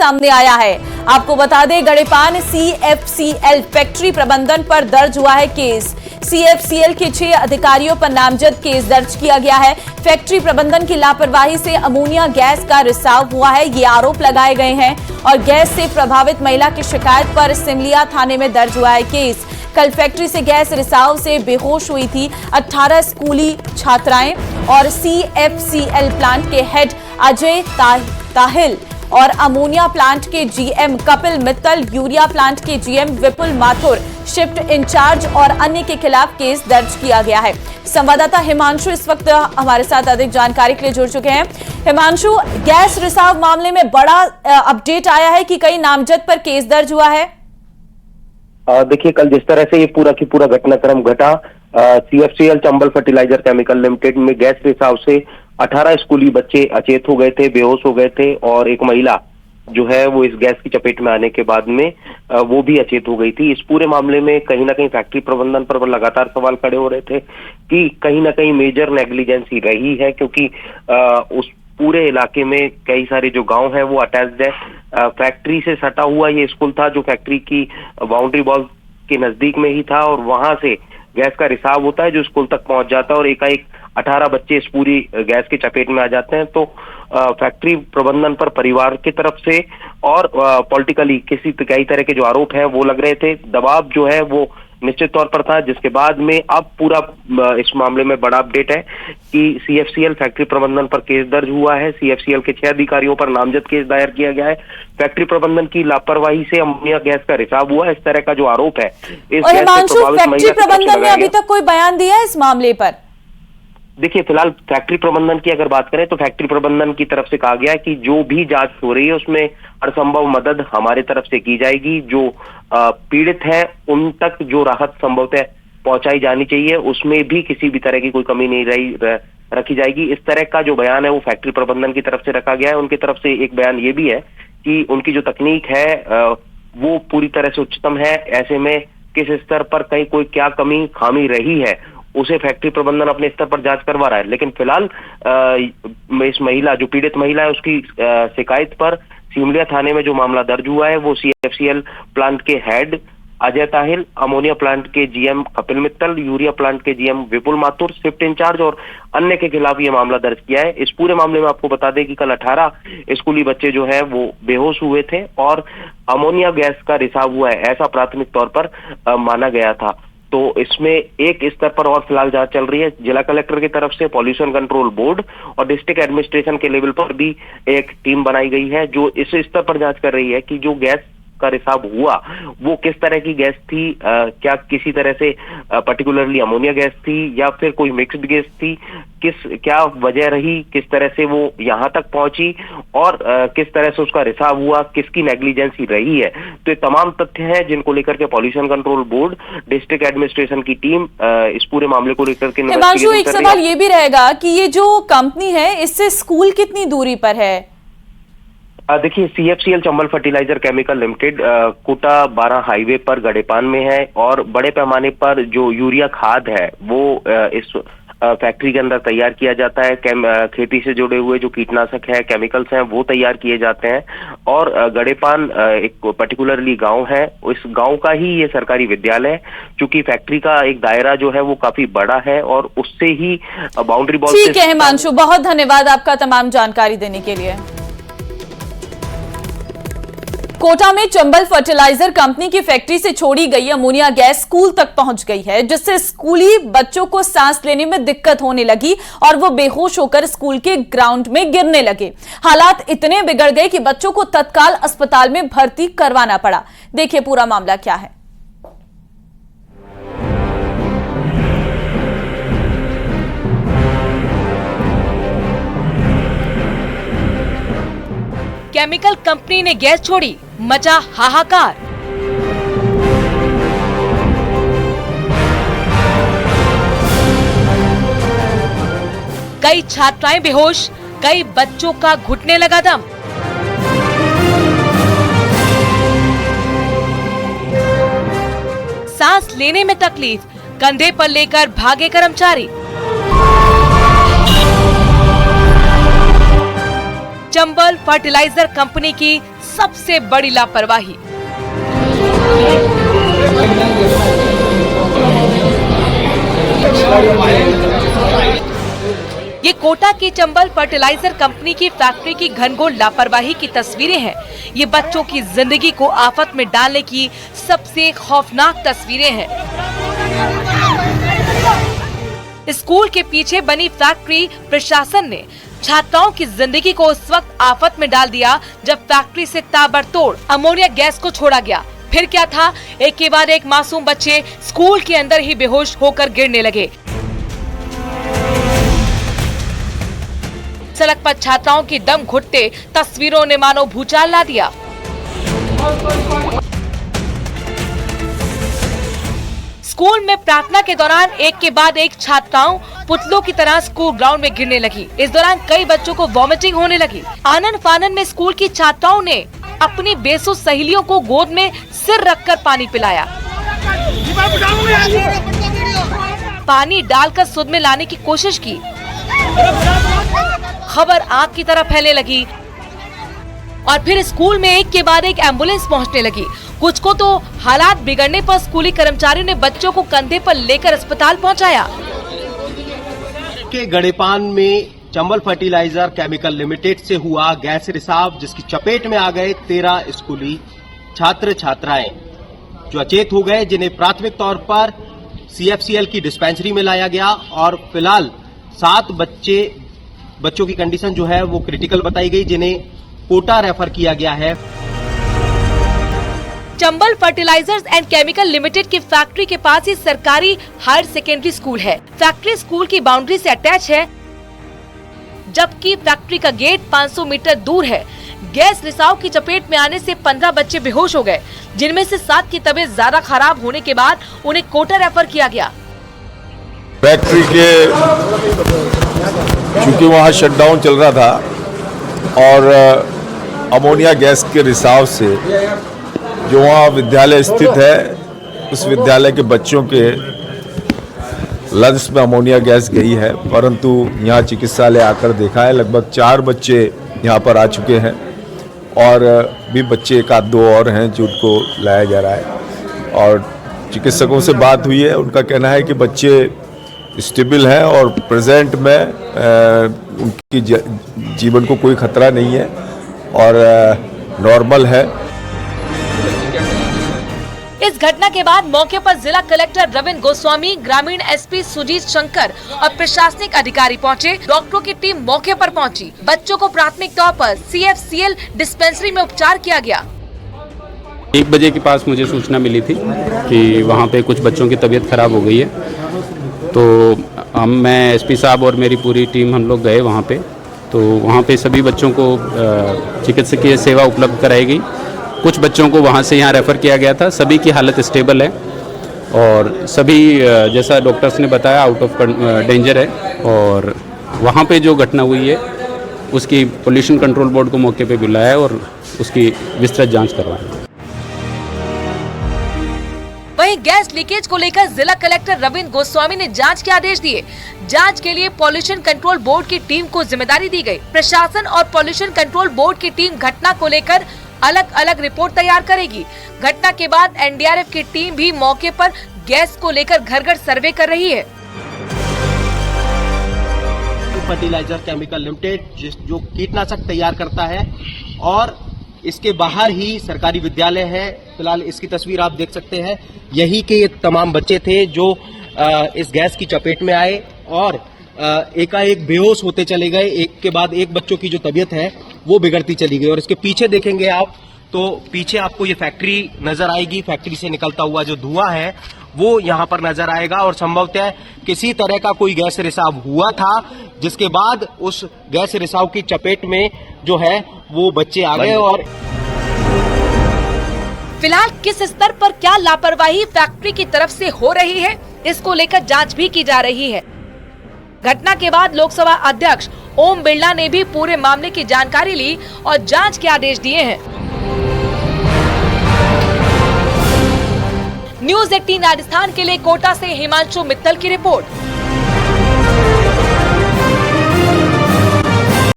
सामने आया है। आपको बता दें, गड़ेपान CFCL फैक्ट्री प्रबंधन पर दर्ज हुआ है केस। CFCL के 6 अधिकारियों पर नामजद केस दर्ज किया गया है। फैक्ट्री प्रबंधन की लापरवाही से अमोनिया गैस का रिसाव हुआ है, ये आरोप लगाए गए हैं और गैस से प्रभावित महिला की शिकायत पर सिमलिया थाने में दर्ज हुआ है केस। कल फैक्ट्री से गैस रिसाव से बेहोश हुई थी 18 स्कूली छात्राएं और CFCL प्लांट के हेड अजय ताहिल और अमोनिया प्लांट के GM Kapil Mittal, urea plant के GM विपुल माथुर, शिफ्ट इंचार्ज और अन्य के खिलाफ केस दर्ज किया गया है। संवाददाता हिमांशु इस वक्त हमारे साथ अधिक जानकारी के लिए जुड़ चुके हैं। हिमांशु, गैस रिसाव मामले में बड़ा अपडेट आया है कि कई नामजद पर केस दर्ज हुआ है। देखिए, कल जिस तरह से ये पूरा की पूरा घटनाक्रम घटा, CFCL Chambal fertiliser chemical limited में गैस रिसाव से 18 स्कूली बच्चे अचेत हो गए थे, बेहोश हो गए थे और एक महिला जो है वो इस गैस की चपेट में आने के बाद में वो भी अचेत हो गई थी। इस पूरे मामले में कहीं ना कहीं फैक्ट्री प्रबंधन पर लगातार सवाल खड़े हो रहे थे कि कहीं ना कहीं मेजर नेग्लिजेंसी रही है, क्योंकि उस पूरे इलाके में कई सारे जो गांव है वो अटैच्ड है। फैक्ट्री से सटा हुआ ये स्कूल था जो फैक्ट्री की बाउंड्री वॉल के नजदीक में ही था और वहां से गैस का रिसाव होता है जो स्कूल तक पहुंच जाता है और एकाएक 18 बच्चे इस पूरी गैस की चपेट में आ जाते हैं। तो फैक्ट्री प्रबंधन पर परिवार की तरफ से और पॉलिटिकली कई तरह के जो आरोप है वो लग रहे थे। दबाव जो है वो निश्चित तौर पर था, जिसके बाद में अब पूरा इस मामले में बड़ा अपडेट है कि CFCL फैक्ट्री प्रबंधन पर केस दर्ज हुआ है। CFCL के 6 अधिकारियों पर नामजद केस दायर किया गया है। फैक्ट्री प्रबंधन की लापरवाही से अमोनिया गैस का रिसाव हुआ है, इस तरह का जो आरोप है। और हिमांशु, फैक्ट्री प्रबंधन ने अभी तक कोई बयान दिया है इस मामले पर? देखिए, फिलहाल फैक्ट्री प्रबंधन की अगर बात करें तो फैक्ट्री प्रबंधन की तरफ से कहा गया है कि जो भी जांच हो रही है उसमें हर संभव मदद हमारे तरफ से की जाएगी। जो पीड़ित है उन तक जो राहत संभवतः पहुंचाई जानी चाहिए उसमें भी किसी भी तरह की कोई कमी नहीं रखी जाएगी। इस तरह का जो बयान है वो फैक्ट्री प्रबंधन की तरफ से रखा गया है। उनकी तरफ से एक बयान ये भी है कि उनकी जो तकनीक है वो पूरी तरह से उच्चतम है। ऐसे में किस स्तर पर कहीं कोई क्या कमी खामी रही है उसे फैक्ट्री प्रबंधन अपने स्तर पर जांच करवा रहा है। लेकिन फिलहाल इस महिला, जो पीड़ित महिला है, उसकी शिकायत पर सिमलिया थाने में जो मामला दर्ज हुआ है वो CFCL प्लांट के head Ajay Tahil, ammonia plant के GM Kapil Mittal, urea plant के GM विपुल माथुर, शिफ्ट इंचार्ज और अन्य के खिलाफ ये मामला दर्ज किया है। इस पूरे मामले में आपको बता दें कि कल 18 स्कूली बच्चे जो है वो बेहोश हुए थे और अमोनिया गैस का रिसाव हुआ है, ऐसा प्राथमिक तौर पर माना गया था। तो इसमें एक स्तर पर और फिलहाल जांच चल रही है। जिला कलेक्टर की तरफ से पॉल्यूशन कंट्रोल बोर्ड और डिस्ट्रिक्ट एडमिनिस्ट्रेशन के लेवल पर भी एक टीम बनाई गई है जो इस स्तर पर जांच कर रही है कि जो गैस का रिसाव हुआ वो किस तरह की गैस थी, क्या किसी तरह से पर्टिकुलरली अमोनिया गैस थी या फिर कोई मिक्स्ड गैस थी, क्या वजह रही, किस तरह से वो यहाँ तक पहुंची और किस तरह से उसका रिसाव हुआ, किसकी नेग्लिजेंसी रही है। तो ये तमाम तथ्य हैं जिनको लेकर के pollution control board, district administration की टीम इस पूरे मामले को लेकर के हिमांशु, एक सवाल ये भी रहेगा कि ये जो कंपनी है इससे स्कूल कितनी दूरी पर है? देखिए, CFCL Chambal fertiliser chemical limited Kota 12 highway पर गड़ेपान में है और बड़े पैमाने पर जो यूरिया खाद है वो इस फैक्ट्री के अंदर तैयार किया जाता है। खेती से जुड़े हुए जो कीटनाशक है, केमिकल्स हैं, वो तैयार किए जाते हैं और गड़ेपान एक पर्टिकुलरली गांव है, इस गांव का ही ये सरकारी विद्यालय है। चूंकि फैक्ट्री का एक दायरा जो है वो काफी बड़ा है और उससे ही बाउंड्री बॉल। ठीक है हिमांशु, बहुत धन्यवाद आपका तमाम जानकारी देने के लिए। कोटा में चंबल फर्टिलाइजर कंपनी की फैक्ट्री से छोड़ी गई अमोनिया गैस स्कूल तक पहुंच गई है, जिससे स्कूली बच्चों को सांस लेने में दिक्कत होने लगी और वो बेहोश होकर स्कूल के ग्राउंड में गिरने लगे। हालात इतने बिगड़ गए कि बच्चों को तत्काल अस्पताल में भर्ती करवाना पड़ा। देखिए पूरा मामला क्या है। केमिकल कंपनी ने गैस छोड़ी, मचा हाहाकार। कई छात्राएं बेहोश, कई बच्चों का घुटने लगा दम। सांस लेने में तकलीफ, कंधे पर लेकर भागे कर्मचारी। चंबल फर्टिलाइजर कंपनी की सबसे बड़ी लापरवाही। ये कोटा की चंबल फर्टिलाइजर कंपनी की फैक्ट्री की घनघोर लापरवाही की तस्वीरें हैं। ये बच्चों की जिंदगी को आफत में डालने की सबसे खौफनाक तस्वीरें हैं। स्कूल के पीछे बनी फैक्ट्री प्रशासन ने छात्राओं की जिंदगी को उस वक्त आफत में डाल दिया जब फैक्ट्री से ताबड़तोड़ अमोनिया गैस को छोड़ा गया। फिर क्या था, एक के बाद एक मासूम बच्चे स्कूल के अंदर ही बेहोश होकर गिरने लगे। सड़क पर छात्राओं की दम घुटते तस्वीरों ने मानो भूचाल ला दिया। स्कूल में प्रार्थना के दौरान एक के बाद एक छात्राओं पुतलों की तरह स्कूल ग्राउंड में गिरने लगी। इस दौरान कई बच्चों को वॉमिटिंग होने लगी। आनन फानन में स्कूल की छात्राओं ने अपनी बेसुध सहेलियों को गोद में सिर रखकर पानी पिलाया। पानी डालकर सुध में लाने की कोशिश की। खबर आग की तरह फैलने लगी और फिर स्कूल में एक के बाद एक एम्बुलेंस पहुंचने लगी। कुछ को तो हालात बिगड़ने पर स्कूली कर्मचारियों ने बच्चों को कंधे पर लेकर अस्पताल पहुंचाया। के गड़ेपान में चंबल फर्टिलाइजर केमिकल लिमिटेड से हुआ गैस रिसाव, जिसकी चपेट में आ गए 13 स्कूली छात्र छात्राएं जो अचेत हो गए, जिन्हें प्राथमिक तौर पर CFCL की डिस्पेंसरी में लाया गया और फिलहाल 7 बच्चों की कंडीशन जो है वो क्रिटिकल बताई गई, जिन्हें कोटा रेफर किया गया है। Chambal fertilisers and chemical limited की फैक्ट्री के पास ही सरकारी हायर सेकेंडरी स्कूल है। फैक्ट्री स्कूल की बाउंड्री से अटैच है, जबकि फैक्ट्री का गेट 500 मीटर दूर है। गैस रिसाव की चपेट में आने से 15 बच्चे बेहोश हो गए, जिनमें से 7 की तबीयत ज्यादा खराब होने के बाद उन्हें कोटा रेफर किया गया। फैक्ट्री के चूंकि वहाँ शटडाउन चल रहा था और अमोनिया गैस के रिसाव से जो वहाँ विद्यालय स्थित है, उस विद्यालय के बच्चों के लंग्स में अमोनिया गैस गई है। परंतु यहाँ चिकित्सालय आकर देखा है, लगभग 4 बच्चे यहाँ पर आ चुके हैं और भी बच्चे 1-2 और हैं जिनको लाया जा रहा है। और चिकित्सकों से बात हुई है, उनका कहना है कि बच्चे स्टेबल हैं और प्रेजेंट में उनकी जीवन को कोई खतरा नहीं है और नॉर्मल है। इस घटना के बाद मौके पर जिला कलेक्टर रविंद्र गोस्वामी, ग्रामीण SP सुजीत शंकर और प्रशासनिक अधिकारी पहुंचे। डॉक्टरों की टीम मौके पर पहुंची। बच्चों को प्राथमिक तौर पर CFCL डिस्पेंसरी में उपचार किया गया। 1 बजे के पास मुझे सूचना मिली थी कि वहाँ पे कुछ बच्चों की तबीयत खराब हो गई है, तो मैं SP साहब और मेरी पूरी टीम हम लोग गए वहाँ पे। तो वहाँ पे सभी बच्चों को चिकित्सकीय सेवा उपलब्ध कराई गई। कुछ बच्चों को वहाँ से यहाँ रेफ़र किया गया था। सभी की हालत स्टेबल है और सभी जैसा डॉक्टर्स ने बताया आउट ऑफ डेंजर है। और वहाँ पे जो घटना हुई है उसकी पोल्यूशन कंट्रोल बोर्ड को मौके पे बुलाया है और उसकी विस्तृत जांच करवाई है। वहीं गैस लीकेज को लेकर जिला कलेक्टर रविंद्र गोस्वामी ने जांच के आदेश दिए। जांच के लिए पॉल्यूशन कंट्रोल बोर्ड की टीम को जिम्मेदारी दी गई। प्रशासन और पॉल्यूशन कंट्रोल बोर्ड की टीम घटना को लेकर अलग अलग रिपोर्ट तैयार करेगी। घटना के बाद NDRF की टीम भी मौके पर गैस को लेकर घर घर सर्वे कर रही है। फर्टिलाइजर केमिकल लिमिटेड जो कीटनाशक तैयार करता है और इसके बाहर ही सरकारी विद्यालय है। फिलहाल इसकी तस्वीर आप देख सकते हैं। यही के ये तमाम बच्चे थे जो इस गैस की चपेट में आए और एकाएक बेहोश होते चले गए। एक के बाद एक बच्चों की जो तबीयत है वो बिगड़ती चली गई। और इसके पीछे देखेंगे आप तो पीछे आपको ये फैक्ट्री नजर आएगी। फैक्ट्री से निकलता हुआ जो धुआं है वो यहाँ पर नजर आएगा और संभवतः किसी तरह का कोई गैस रिसाव हुआ था, जिसके बाद उस गैस रिसाव की चपेट में जो है वो बच्चे आ गए। और फिलहाल किस स्तर पर क्या लापरवाही फैक्ट्री की तरफ से हो रही है, इसको लेकर जांच भी की जा रही है। घटना के बाद लोकसभा अध्यक्ष ओम बिरला ने भी पूरे मामले की जानकारी ली और जांच के आदेश दिए हैं। न्यूज़ 18 राजस्थान के लिए कोटा से हिमांशु मित्तल की रिपोर्ट।